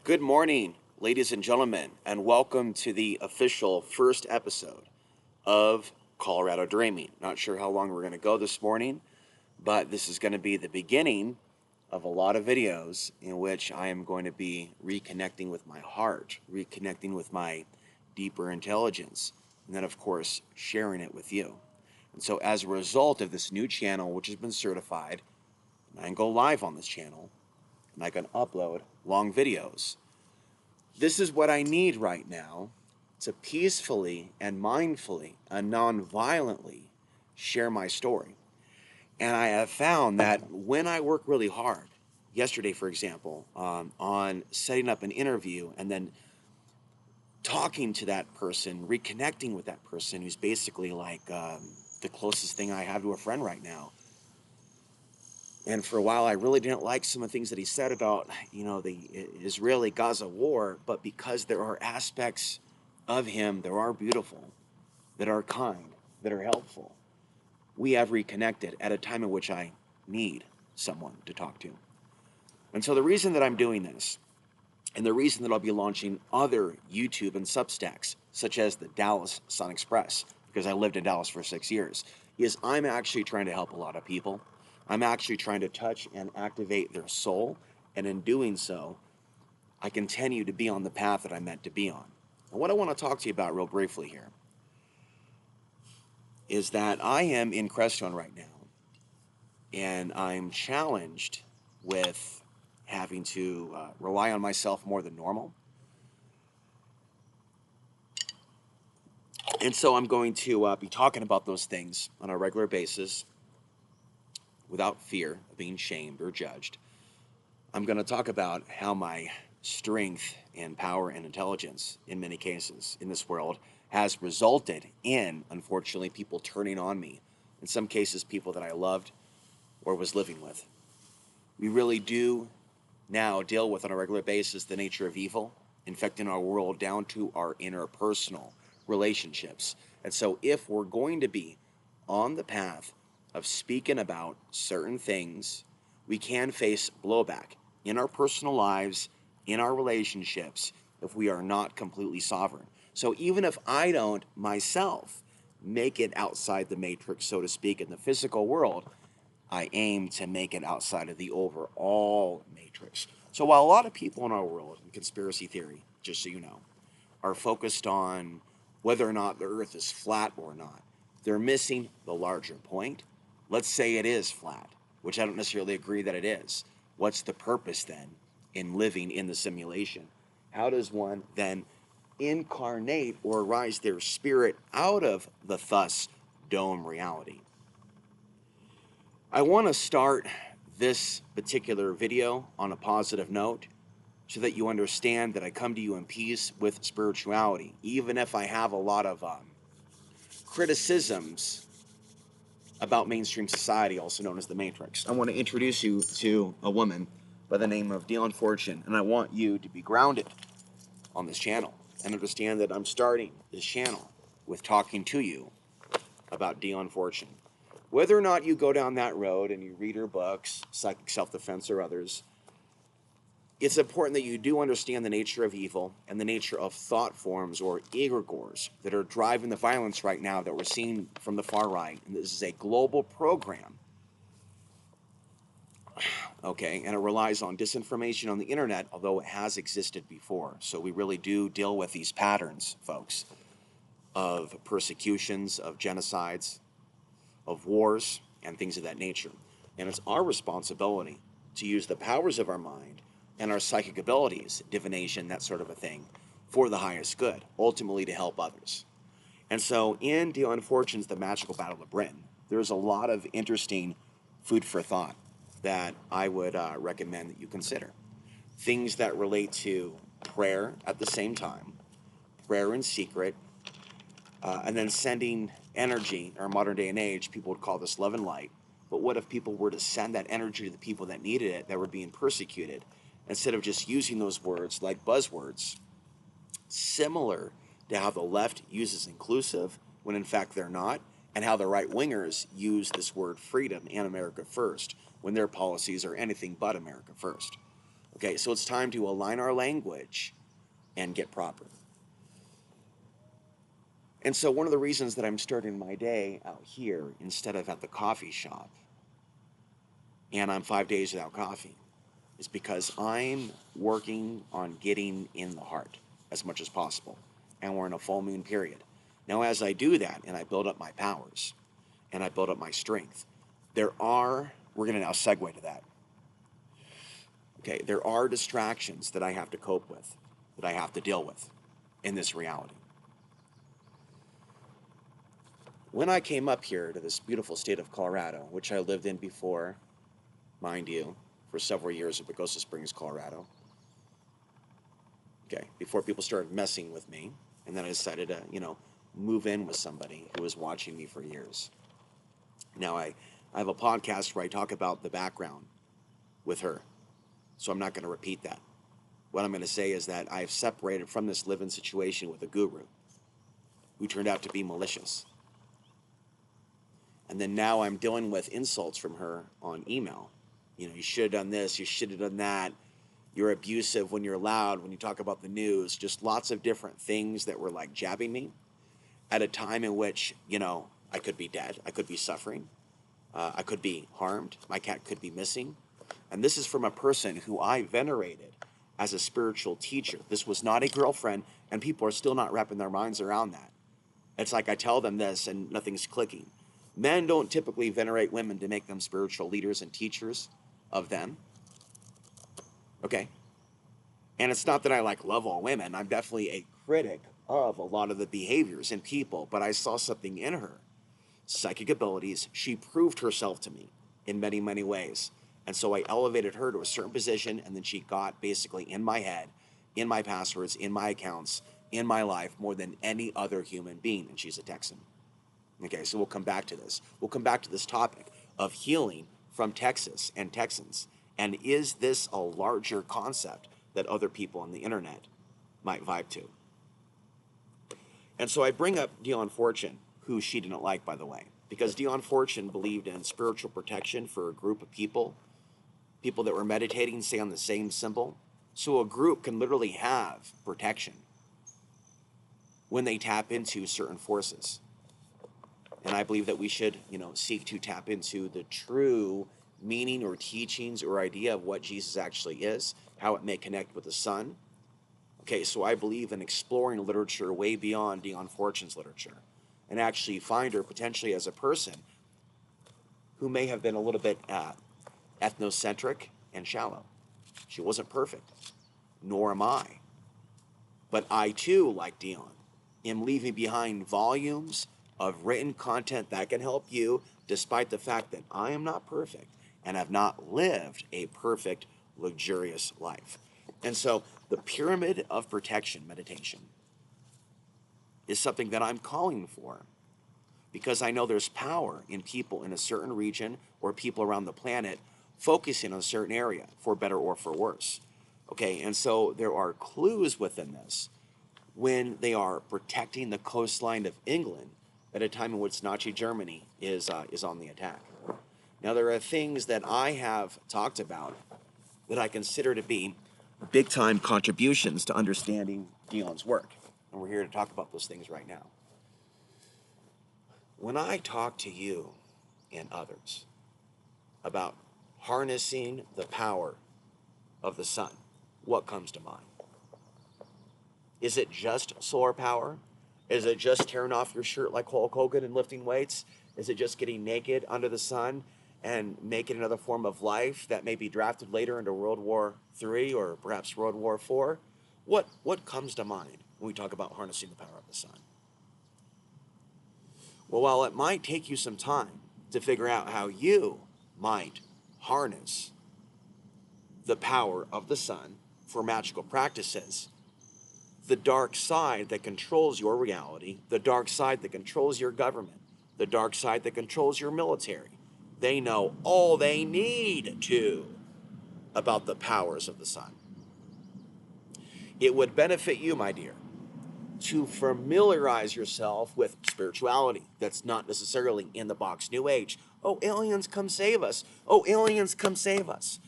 Good morning, ladies and gentlemen, and welcome to the official first episode of Colorado Dreaming. Not sure how long we're going to go this morning, but this is going to be the beginning of a lot of videos in which I am going to be reconnecting with my heart, reconnecting with my deeper intelligence, and then, of course, sharing it with you. And so, as a result of this new channel, which has been certified, I can go live on this channel and I can upload long videos. This is what I need right now to peacefully and mindfully and non-violently share my story. And I have found that when I work really hard, yesterday, for example, on setting up an interview and then talking to that person, reconnecting with that person who's basically like the closest thing I have to a friend right now. And for a while, I really didn't like some of the things that he said about, the Israeli-Gaza war, but because there are aspects of him that are beautiful, that are kind, that are helpful, we have reconnected at a time in which I need someone to talk to. And so the reason that I'm doing this, and the reason that I'll be launching other YouTube and Substacks, such as the Dallas Sun Express, because I lived in Dallas for 6 years, is I'm actually trying to help a lot of people. I'm actually trying to touch and activate their soul, and in doing so, I continue to be on the path that I'm meant to be on. And what I want to talk to you about real briefly here is that I am in Crestone right now, and I'm challenged with having to rely on myself more than normal. And so I'm going to be talking about those things on a regular basis without fear of being shamed or judged. I'm going to talk about how my strength and power and intelligence, in many cases in this world, has resulted in, unfortunately, people turning on me. In some cases, people that I loved or was living with. We really do now deal with on a regular basis the nature of evil, infecting our world down to our interpersonal relationships. And so if we're going to be on the path of speaking about certain things, we can face blowback in our personal lives, in our relationships, if we are not completely sovereign. So even if I don't myself make it outside the matrix, so to speak, in the physical world, I aim to make it outside of the overall matrix. So while a lot of people in our world, in conspiracy theory, just so you know, are focused on whether or not the earth is flat or not, they're missing the larger point. Let's say it is flat, which I don't necessarily agree that it is. What's the purpose then in living in the simulation? How does one then incarnate or rise their spirit out of the thus dome reality? I want to start this particular video on a positive note so that you understand that I come to you in peace with spirituality, even if I have a lot of criticisms about mainstream society, also known as the Matrix. I want to introduce you to a woman by the name of Dion Fortune, and I want you to be grounded on this channel and understand that I'm starting this channel with talking to you about Dion Fortune. Whether or not you go down that road and you read her books, Psychic Self-Defense or others, it's important that you do understand the nature of evil and the nature of thought forms or egregores that are driving the violence right now that we're seeing from the far right. And this is a global program, okay? And it relies on disinformation on the internet, although it has existed before. So we really do deal with these patterns, folks, of persecutions, of genocides, of wars, and things of that nature. And it's our responsibility to use the powers of our mind and our psychic abilities, divination, that sort of a thing, for the highest good, ultimately to help others. And so in Dion Fortune's The Magical Battle of Britain, there's a lot of interesting food for thought that I would recommend that you consider. Things that relate to prayer at the same time, prayer in secret, and then sending energy, or modern day and age, people would call this love and light. But what if people were to send that energy to the people that needed it, that were being persecuted, instead of just using those words like buzzwords, similar to how the left uses inclusive, when in fact they're not, and how the right-wingers use this word freedom and America first, when their policies are anything but America first. Okay, so it's time to align our language and get proper. And so one of the reasons that I'm starting my day out here instead of at the coffee shop, and I'm 5 days without coffee, is because I'm working on getting in the heart as much as possible. And we're in a full moon period. Now, as I do that and I build up my powers and I build up my strength, we're going to now segue to that. Okay, there are distractions that I have to cope with, that I have to deal with in this reality. When I came up here to this beautiful state of Colorado, which I lived in before, mind you, for several years in Pagosa Springs, Colorado, okay, before people started messing with me, and then I decided to, move in with somebody who was watching me for years. Now, I have a podcast where I talk about the background with her, so I'm not going to repeat that. What I'm going to say is that I've separated from this live-in situation with a guru who turned out to be malicious. And then now I'm dealing with insults from her on email. You should have done this, you should have done that. You're abusive when you're loud, when you talk about the news, just lots of different things that were like jabbing me at a time in which, I could be dead, I could be suffering, I could be harmed, my cat could be missing. And this is from a person who I venerated as a spiritual teacher. This was not a girlfriend, and people are still not wrapping their minds around that. It's like I tell them this and nothing's clicking. Men don't typically venerate women to make them spiritual leaders and teachers of them. Okay? And it's not that I love all women. I'm definitely a critic of a lot of the behaviors in people, but I saw something in her. Psychic abilities. She proved herself to me in many, many ways. And so I elevated her to a certain position, and then she got basically in my head, in my passwords, in my accounts, in my life more than any other human being, and she's a Texan. Okay, so we'll come back to this. We'll come back to this topic of healing from Texas and Texans. And is this a larger concept that other people on the internet might vibe to? And so I bring up Dion Fortune, who she didn't like, by the way, because Dion Fortune believed in spiritual protection for a group of people that were meditating, stay on the same symbol. So a group can literally have protection when they tap into certain forces. And I believe that we should, seek to tap into the true meaning or teachings or idea of what Jesus actually is, how it may connect with the sun. Okay, so I believe in exploring literature way beyond Dion Fortune's literature and actually find her potentially as a person who may have been a little bit ethnocentric and shallow. She wasn't perfect, nor am I. But I too, like Dion, am leaving behind volumes of written content that can help you, despite the fact that I am not perfect and have not lived a perfect, luxurious life. And so the pyramid of protection meditation is something that I'm calling for because I know there's power in people in a certain region or people around the planet focusing on a certain area, for better or for worse. Okay, and so there are clues within this when they are protecting the coastline of England at a time in which Nazi Germany is on the attack. Now, there are things that I have talked about that I consider to be big-time contributions to understanding Dion's work, and we're here to talk about those things right now. When I talk to you and others about harnessing the power of the sun, what comes to mind? Is it just solar power? Is it just tearing off your shirt like Hulk Hogan and lifting weights? Is it just getting naked under the sun and making another form of life that may be drafted later into World War III or perhaps World War IV? What comes to mind when we talk about harnessing the power of the sun? Well, while it might take you some time to figure out how you might harness the power of the sun for magical practices, the dark side that controls your reality, the dark side that controls your government, the dark side that controls your military, they know all they need to about the powers of the sun. It would benefit you, my dear, to familiarize yourself with spirituality that's not necessarily in the box New Age. Oh, aliens, come save us. Oh, aliens, come save us.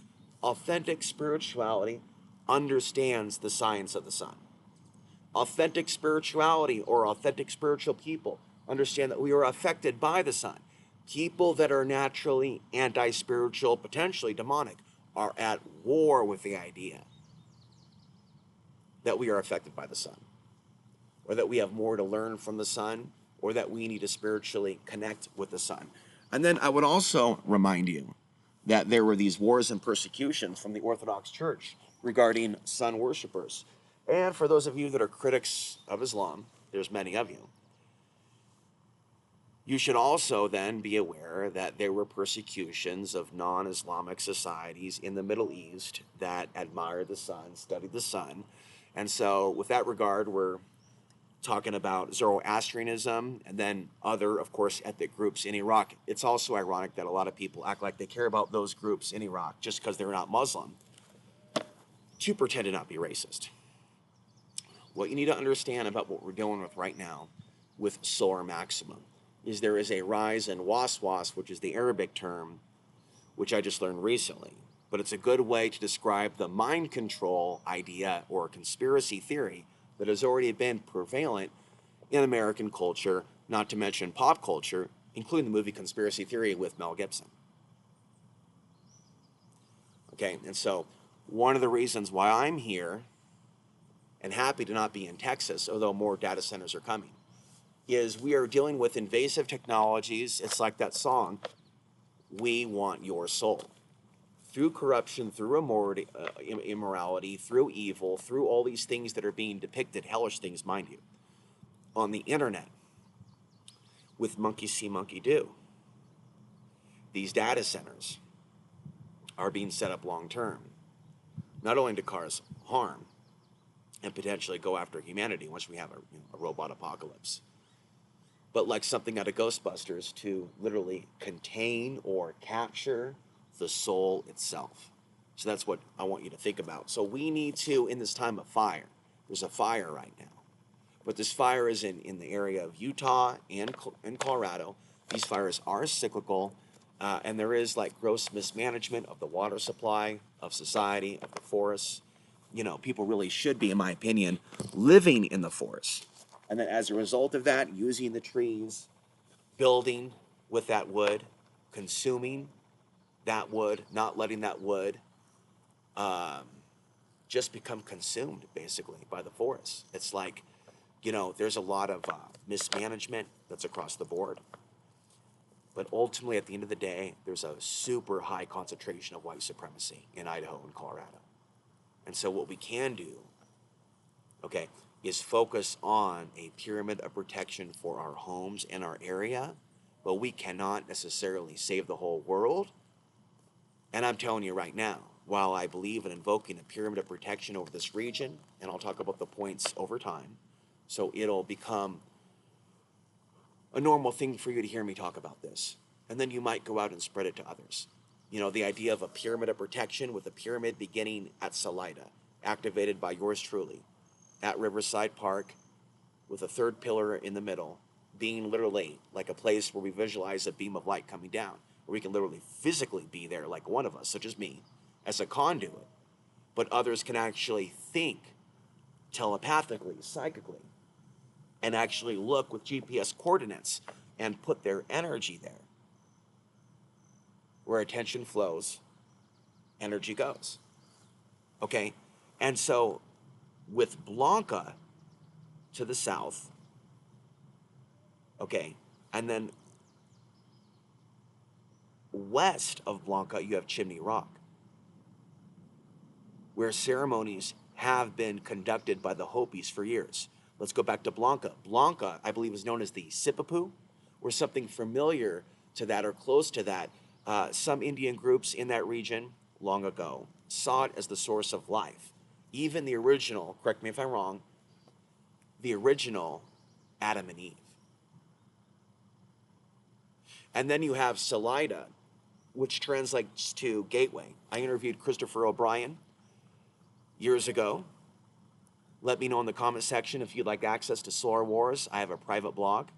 Authentic spirituality understands the science of the sun. Authentic spirituality or authentic spiritual people understand that we are affected by the sun. People that are naturally anti spiritual, potentially demonic, are at war with the idea that we are affected by the sun, or that we have more to learn from the sun, or that we need to spiritually connect with the sun. And then I would also remind you that there were these wars and persecutions from the Orthodox Church regarding sun worshippers. And for those of you that are critics of Islam, there's many of you, you should also then be aware that there were persecutions of non-Islamic societies in the Middle East that admired the sun, studied the sun. And so with that regard, we're talking about Zoroastrianism and then other, of course, ethnic groups in Iraq. It's also ironic that a lot of people act like they care about those groups in Iraq just because they're not Muslim to pretend to not be racist. What you need to understand about what we're dealing with right now with solar maximum is there is a rise in waswas, which is the Arabic term, which I just learned recently. But it's a good way to describe the mind control idea or conspiracy theory that has already been prevalent in American culture, not to mention pop culture, including the movie Conspiracy Theory with Mel Gibson. Okay, and so one of the reasons why I'm here and happy to not be in Texas, although more data centers are coming, is we are dealing with invasive technologies. It's like that song, "We Want Your Soul." Through corruption, through immorality, through evil, through all these things that are being depicted, hellish things, mind you, on the internet, with monkey see, monkey do. These data centers are being set up long term, not only to cause harm and potentially go after humanity once we have a robot apocalypse, but like something out of Ghostbusters, to literally contain or capture the soul itself. So that's what I want you to think about. So we need to, in this time of fire, there's a fire right now, but this fire is in the area of Utah and Colorado. These fires are cyclical, and there is like gross mismanagement of the water supply, of society, of the forests. People really should be, in my opinion, living in the forest. And then as a result of that, using the trees, building with that wood, consuming that wood, not letting that wood just become consumed, basically, by the forest. It's like, there's a lot of mismanagement that's across the board. But ultimately, at the end of the day, there's a super high concentration of white supremacy in Idaho and Colorado. And so what we can do, okay, is focus on a pyramid of protection for our homes and our area, but we cannot necessarily save the whole world. And I'm telling you right now, while I believe in invoking a pyramid of protection over this region, and I'll talk about the points over time, so it'll become a normal thing for you to hear me talk about this. And then you might go out and spread it to others. The idea of a pyramid of protection, with a pyramid beginning at Salida, activated by yours truly, at Riverside Park, with a third pillar in the middle, being literally like a place where we visualize a beam of light coming down, where we can literally physically be there, like one of us, such as me, as a conduit, but others can actually think telepathically, psychically, and actually look with GPS coordinates and put their energy there. Where attention flows, energy goes. Okay? And so with Blanca to the south, okay, and then west of Blanca, you have Chimney Rock, where ceremonies have been conducted by the Hopis for years. Let's go back to Blanca. Blanca, I believe, is known as the Sipapu, or something familiar to that or close to that. Some Indian groups in that region long ago saw it as the source of life. Even the original, correct me if I'm wrong, the original Adam and Eve. And then you have Salida, which translates to gateway. I interviewed Christopher O'Brien years ago. Let me know in the comment section if you'd like access to Solar Wars. I have a private blog,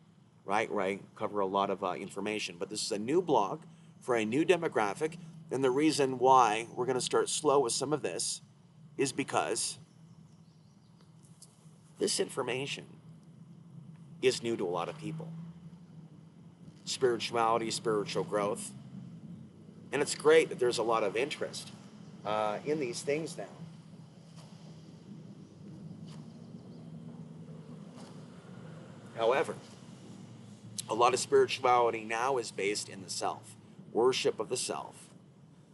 right, where I cover a lot of information. But this is a new blog for a new demographic, And the reason why we're going to start slow with some of this is because this information is new to a lot of people. Spirituality, spiritual growth. And it's great that there's a lot of interest in these things now. However, a lot of spirituality now is based in the self, worship of the self,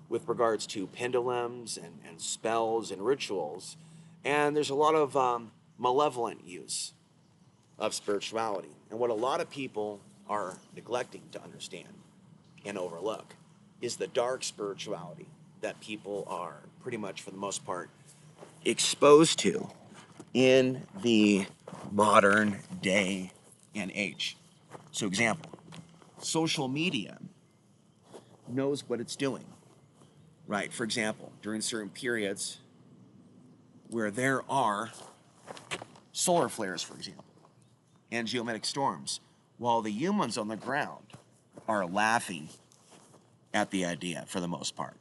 with regards to pendulums and spells and rituals. And there's a lot of malevolent use of spirituality. And what a lot of people are neglecting to understand and overlook is the dark spirituality that people are pretty much, for the most part, exposed to in the modern day and age. So, example, social media knows what it's doing, right? For example, during certain periods where there are solar flares, for example, and geomagnetic storms, while the humans on the ground are laughing at the idea, for the most part,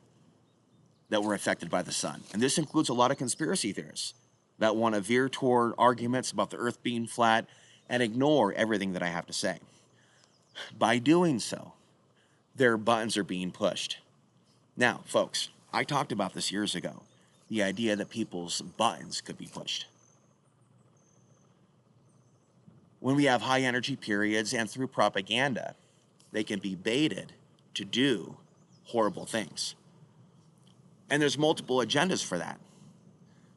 that we're affected by the sun. And this includes a lot of conspiracy theorists that want to veer toward arguments about the earth being flat and ignore everything that I have to say. By doing so, their buttons are being pushed. Now, folks, I talked about this years ago, the idea that people's buttons could be pushed. When we have high energy periods and through propaganda, they can be baited to do horrible things. And there's multiple agendas for that.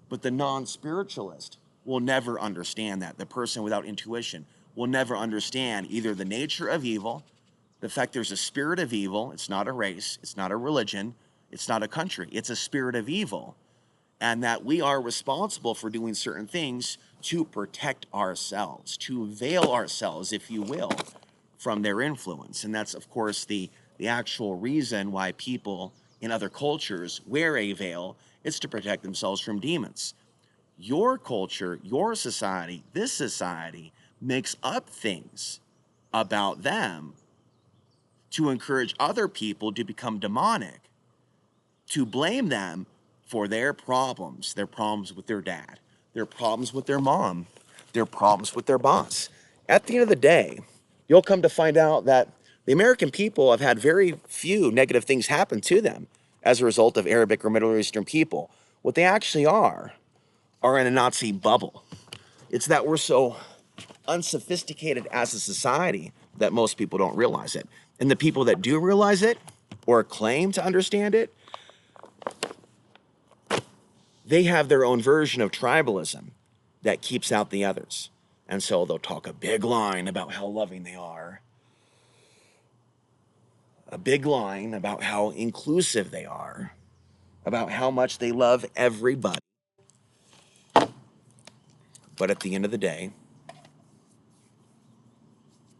But the non-spiritualist will never understand that. The person without intuition will never understand either the nature of evil, the fact there's a spirit of evil. It's not a race, it's not a religion, it's not a country, it's a spirit of evil. And that we are responsible for doing certain things to protect ourselves, to veil ourselves, if you will, from their influence. And that's, of course, the actual reason why people in other cultures wear a veil. It's to protect themselves from demons. Your culture, your society, this society makes up things about them to encourage other people to become demonic, to blame them for their problems with their dad, their problems with their mom, their problems with their boss. At the end of the day, you'll come to find out that the American people have had very few negative things happen to them as a result of Arabic or Middle Eastern people. What they actually are in a Nazi bubble. It's that we're so unsophisticated as a society that most people don't realize it. And the people that do realize it or claim to understand it, they have their own version of tribalism that keeps out the others. And so they'll talk a big line about how loving they are, a big line about how inclusive they are, about how much they love everybody. But at the end of the day,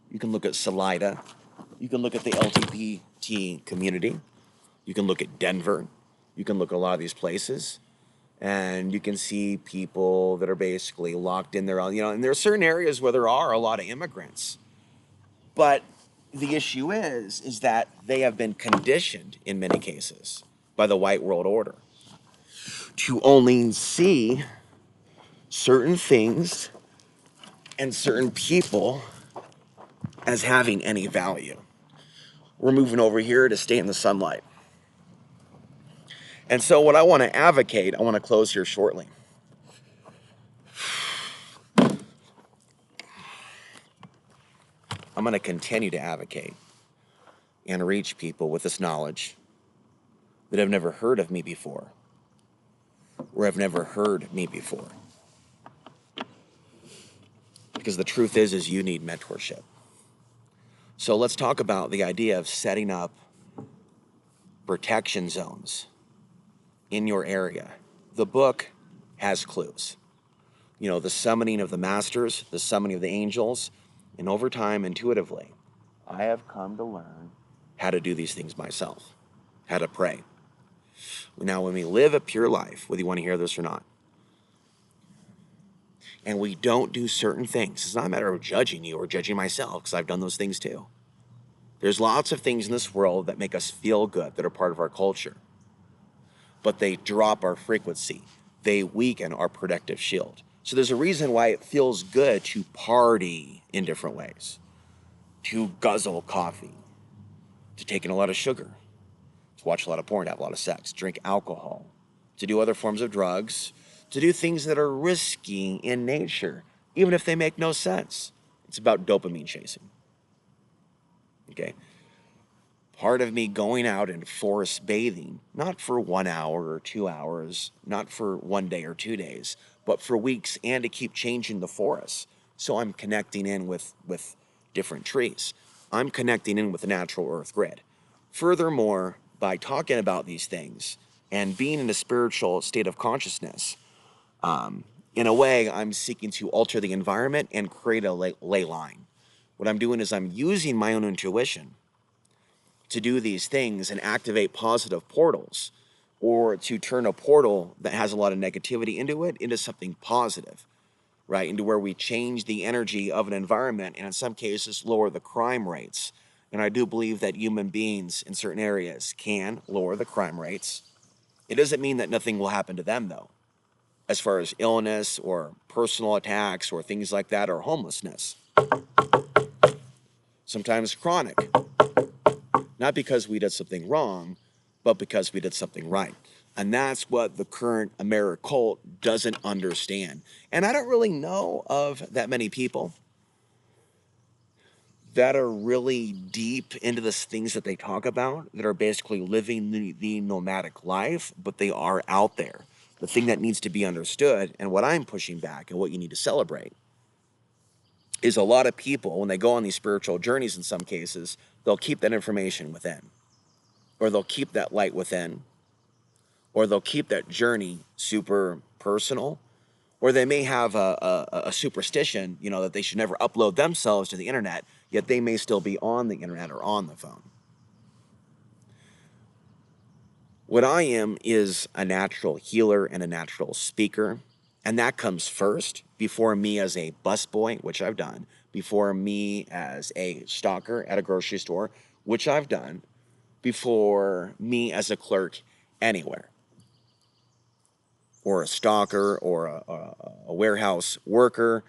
you can look at Salida, you can look at the LGBT community, you can look at Denver, you can look at a lot of these places, and you can see people that are basically locked in their own, and there are certain areas where there are a lot of immigrants. But the issue is that they have been conditioned in many cases by the white world order to only see certain things and certain people as having any value. We're moving over here to stay in the sunlight. And so what I want to advocate, I want to close here shortly. I'm going to continue to advocate and reach people with this knowledge that have never heard of me before or have never heard me before. Because the truth is you need mentorship. So let's talk about the idea of setting up protection zones in your area. The book has clues. The summoning of the masters, the summoning of the angels, and over time, intuitively, I have come to learn how to do these things myself, how to pray. Now, when we live a pure life, whether you want to hear this or not, and we don't do certain things, it's not a matter of judging you or judging myself, because I've done those things too. There's lots of things in this world that make us feel good, that are part of our culture, but they drop our frequency. They weaken our protective shield. So there's a reason why it feels good to party in different ways, to guzzle coffee, to take in a lot of sugar, to watch a lot of porn, to have a lot of sex, drink alcohol, to do other forms of drugs, to do things that are risky in nature, even if they make no sense. It's about dopamine chasing. Okay? Part of me going out and forest bathing, not for 1 hour or 2 hours, not for 1 day or 2 days, but for weeks, and to keep changing the forest. So I'm connecting in with different trees. I'm connecting in with the natural earth grid. Furthermore, by talking about these things and being in a spiritual state of consciousness, in a way, I'm seeking to alter the environment and create a ley line. What I'm doing is I'm using my own intuition to do these things and activate positive portals, or to turn a portal that has a lot of negativity into it into something positive, right? Into where we change the energy of an environment, and in some cases lower the crime rates. And I do believe that human beings in certain areas can lower the crime rates. It doesn't mean that nothing will happen to them, though, as far as illness or personal attacks or things like that, or homelessness. Sometimes chronic. Not because we did something wrong, but because we did something right. And that's what the current Americult doesn't understand. And I don't really know of that many people that are really deep into the things that they talk about, that are basically living the nomadic life, but they are out there. The thing that needs to be understood, and what I'm pushing back and what you need to celebrate, is a lot of people, when they go on these spiritual journeys, in some cases, they'll keep that information within, or they'll keep that light within, or they'll keep that journey super personal, or they may have a superstition, that they should never upload themselves to the internet, yet they may still be on the internet or on the phone. What I am is a natural healer and a natural speaker, and that comes first before me as a busboy, which I've done, before me as a stalker at a grocery store, which I've done, before me as a clerk anywhere, or a stalker, or a warehouse worker.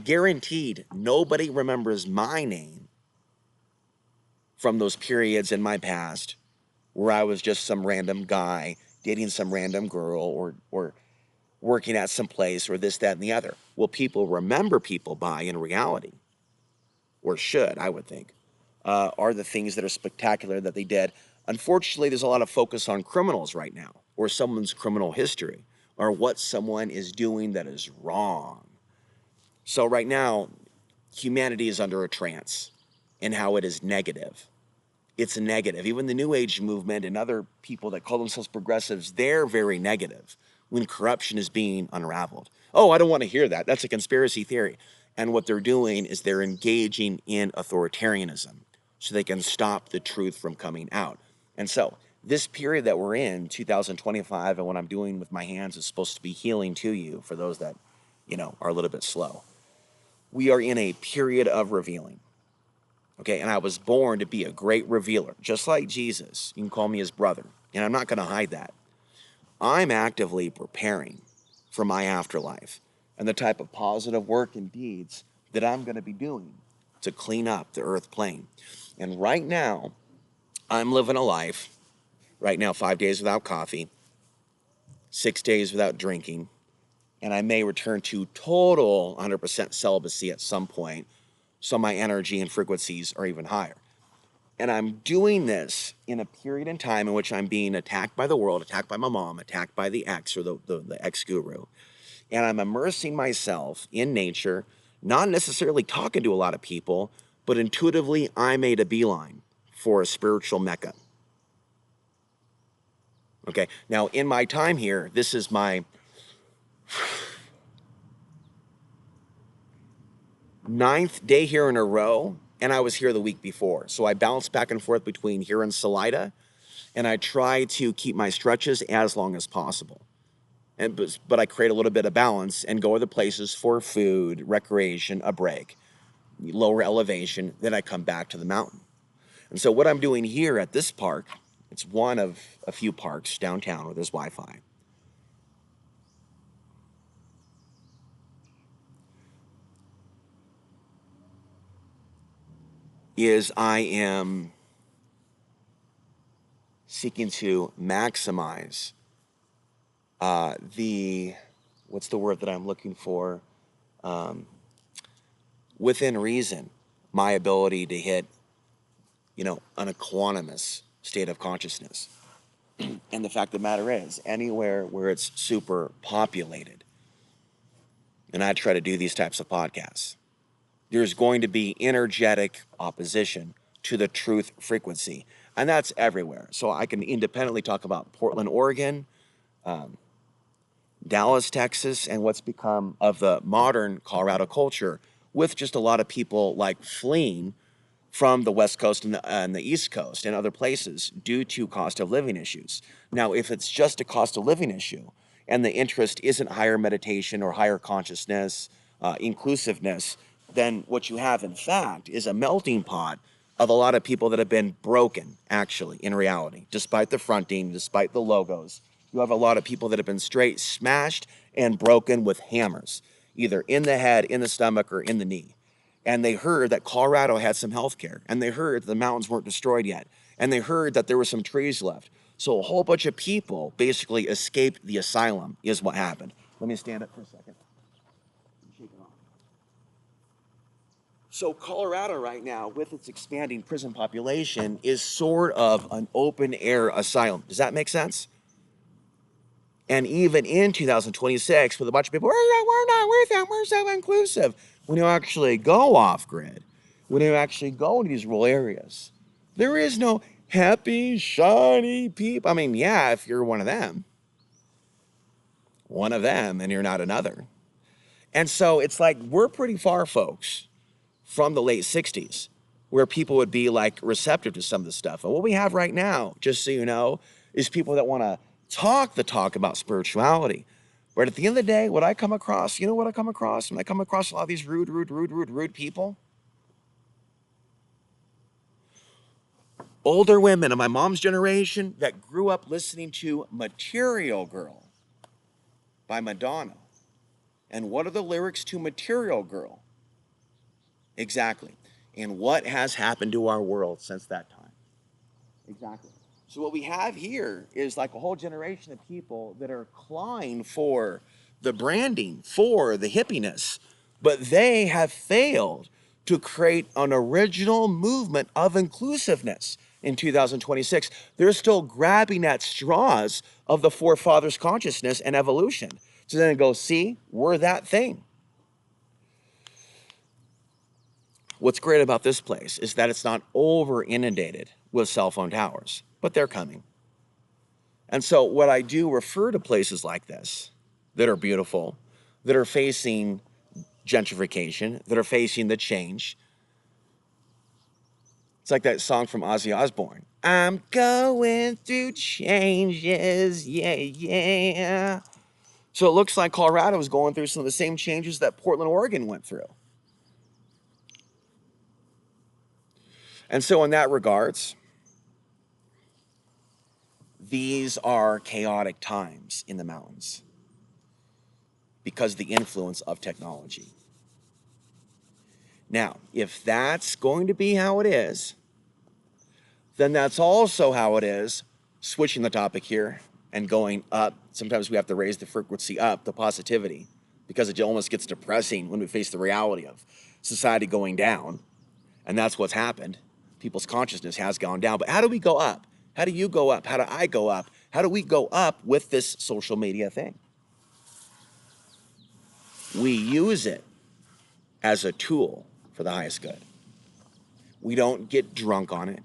Guaranteed, nobody remembers my name from those periods in my past where I was just some random guy dating some random girl, or working at some place, or this, that, and the other. Will people remember people by, in reality, or should, I would think, are the things that are spectacular that they did. Unfortunately, there's a lot of focus on criminals right now, or someone's criminal history, or what someone is doing that is wrong. So right now, humanity is under a trance in how it is negative. It's negative. Even the New Age movement and other people that call themselves progressives, they're very negative when corruption is being unraveled. Oh, I don't want to hear that. That's a conspiracy theory. And what they're doing is they're engaging in authoritarianism so they can stop the truth from coming out. And so this period that we're in, 2025, and what I'm doing with my hands is supposed to be healing to you for those that, are a little bit slow. We are in a period of revealing. Okay, and I was born to be a great revealer, just like Jesus. You can call me his brother, and I'm not going to hide that. I'm actively preparing for my afterlife and the type of positive work and deeds that I'm going to be doing to clean up the earth plane. And right now, I'm living a life, right now, 5 days without coffee, 6 days without drinking, and I may return to total 100% celibacy at some point, so my energy and frequencies are even higher. And I'm doing this in a period in time in which I'm being attacked by the world, attacked by my mom, attacked by the ex, or the ex-guru. And I'm immersing myself in nature, not necessarily talking to a lot of people, but intuitively I made a beeline for a spiritual mecca. Okay, now in my time here, this is my 9th day here in a row, and I was here the week before. So I bounce back and forth between here and Salida, and I try to keep my stretches as long as possible. But I create a little bit of balance and go other places for food, recreation, a break, lower elevation, then I come back to the mountain. And so what I'm doing here at this park, it's one of a few parks downtown where there's Wi-Fi, is I am seeking to maximize what's the word that I'm looking for? Um, Within reason, my ability to hit, an equanimous state of consciousness. And the fact of the matter is, anywhere where it's super populated, and I try to do these types of podcasts, there's going to be energetic opposition to the truth frequency. And that's everywhere. So I can independently talk about Portland, Oregon, Dallas, Texas, and what's become of the modern Colorado culture, with just a lot of people like fleeing from the West Coast and the East Coast and other places due to cost of living issues. Now, if it's just a cost of living issue and the interest isn't higher meditation or higher consciousness, inclusiveness, then what you have, in fact, is a melting pot of a lot of people that have been broken, actually, in reality, despite the fronting, despite the logos. You have a lot of people that have been straight smashed and broken with hammers, either in the head, in the stomach, or in the knee. And they heard that Colorado had some health care, and they heard that the mountains weren't destroyed yet, and they heard that there were some trees left. So a whole bunch of people basically escaped the asylum is what happened. Let me stand up for a second. Shake it off. So Colorado right now, with its expanding prison population, is sort of an open air asylum. Does that make sense? And even in 2026, with a bunch of people, we're not with them, we're so inclusive. When you actually go off grid, when you actually go into these rural areas, there is no happy, shiny people. I mean, yeah, if you're one of them, and you're not another. And so it's like we're pretty far, folks, from the late 60s, where people would be like receptive to some of this stuff. And what we have right now, just so you know, is people that want to talk the talk about spirituality. But at the end of the day, what I come across, you know what I come across? When I come across a lot of these rude people, older women of my mom's generation that grew up listening to Material Girl by Madonna. And what are the lyrics to Material Girl? Exactly. And what has happened to our world since that time? Exactly. So what we have here is like a whole generation of people that are clawing for the branding, for the hippiness, but they have failed to create an original movement of inclusiveness in 2026. They're still grabbing at straws of the forefathers' consciousness and evolution. So then go, see, we're that thing. What's great about this place is that it's not over inundated with cell phone towers, but they're coming. And so what I do refer to places like this that are beautiful, that are facing gentrification, that are facing the change. It's like that song from Ozzy Osbourne. I'm going through changes, yeah, yeah. So it looks like Colorado is going through some of the same changes that Portland, Oregon went through. And so in that regards, these are chaotic times in the mountains because of the influence of technology. Now, if that's going to be how it is, then that's also how it is, switching the topic here and going up. Sometimes we have to raise the frequency up, the positivity, because it almost gets depressing when we face the reality of society going down. And that's what's happened. People's consciousness has gone down. But how do we go up? How do you go up? How do I go up? How do we go up with this social media thing? We use it as a tool for the highest good. We don't get drunk on it.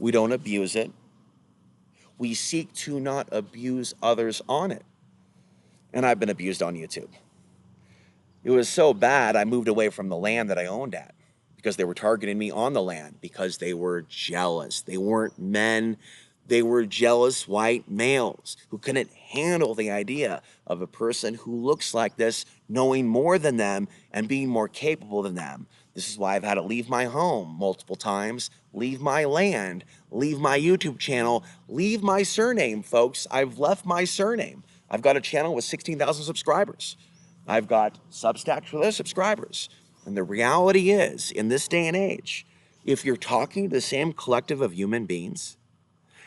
We don't abuse it. We seek to not abuse others on it. And I've been abused on YouTube. It was so bad, I moved away from the land that I owned at because they were targeting me on the land because they were jealous. They weren't men. They were jealous white males who couldn't handle the idea of a person who looks like this knowing more than them and being more capable than them. This is why I've had to leave my home multiple times, leave my land, leave my YouTube channel, leave my surname, folks. I've left my surname. I've got a channel with 16,000 subscribers. I've got Substacks for those subscribers. And the reality is, in this day and age, if you're talking to the same collective of human beings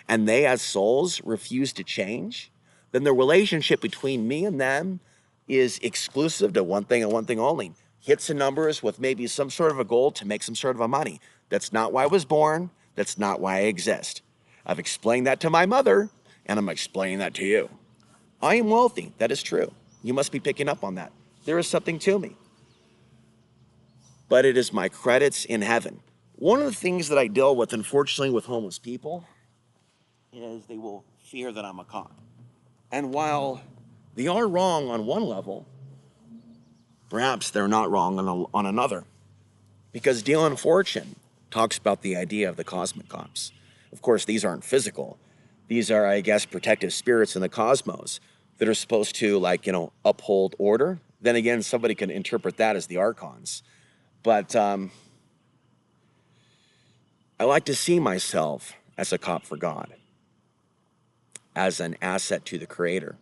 and they as souls refuse to change, then the relationship between me and them is exclusive to one thing and one thing only. Hits and numbers with maybe some sort of a goal to make some sort of a money. That's not why I was born. That's not why I exist. I've explained that to my mother, and I'm explaining that to you. I am wealthy. That is true. You must be picking up on that. There is something to me. But it is my credits in heaven. One of the things that I deal with, unfortunately, with homeless people is they will fear that I'm a cop. And while they are wrong on one level, perhaps they're not wrong on another. Because Dylan Fortune talks about the idea of the cosmic cops. Of course, these aren't physical. These are, I guess, protective spirits in the cosmos that are supposed to, uphold order. Then again, somebody can interpret that as the archons. But I like to see myself as a cop for God, as an asset to the Creator,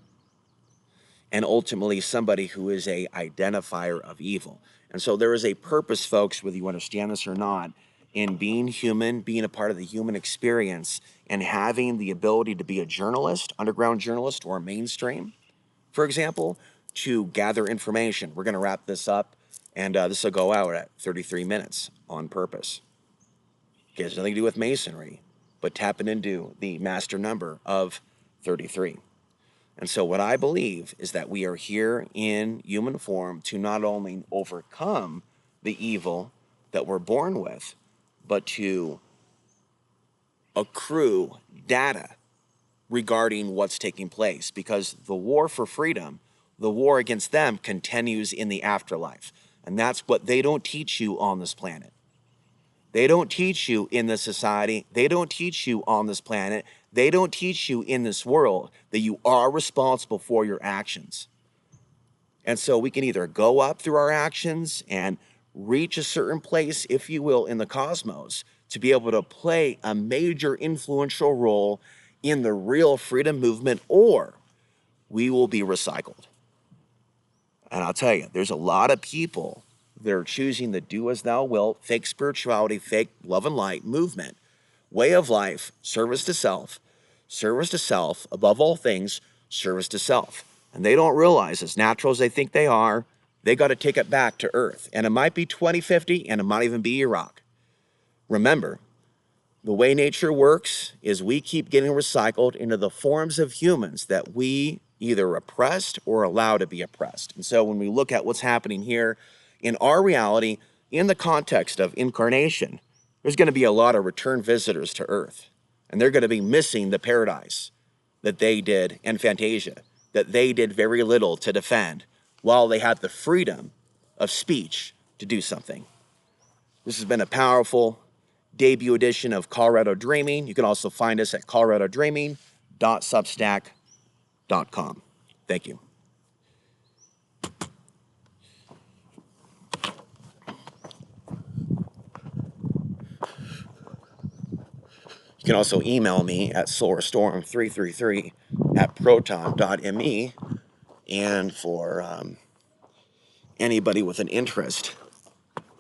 and ultimately somebody who is a identifier of evil. And so there is a purpose, folks, whether you understand this or not, in being human, being a part of the human experience, and having the ability to be a journalist, underground journalist, or mainstream, for example, to gather information. We're going to wrap this up, and this will go out at 33 minutes on purpose. It has nothing to do with masonry, but tapping into the master number of 33. And so what I believe is that we are here in human form to not only overcome the evil that we're born with, but to accrue data regarding what's taking place. Because the war for freedom, the war against them, continues in the afterlife. And that's what they don't teach you on this planet. They don't teach you in this society. They don't teach you on this planet. They don't teach you in this world that you are responsible for your actions. And so we can either go up through our actions and reach a certain place, if you will, in the cosmos to be able to play a major influential role in the real freedom movement, or we will be recycled. And I'll tell you, there's a lot of people that are choosing the do as thou wilt, fake spirituality, fake love and light movement, way of life, service to self, above all things, service to self. And they don't realize, as natural as they think they are, they got to take it back to earth. And it might be 2050, and it might even be Iraq. Remember, the way nature works is we keep getting recycled into the forms of humans that we either oppressed or allow to be oppressed. And so when we look at what's happening here in our reality, in the context of incarnation, there's going to be a lot of return visitors to Earth. And they're going to be missing the paradise that they did, and Fantasia, that they did very little to defend while they had the freedom of speech to do something. This has been a powerful debut edition of Colorado Dreaming. You can also find us at coloradodreaming.substack.com. Thank you. You can also email me at solarstorm333@proton.me. And for anybody with an interest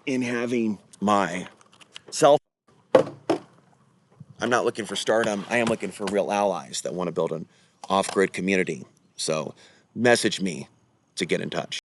in having my cell phone, I'm not looking for stardom. I am looking for real allies that want to build an off-grid community. So message me to get in touch.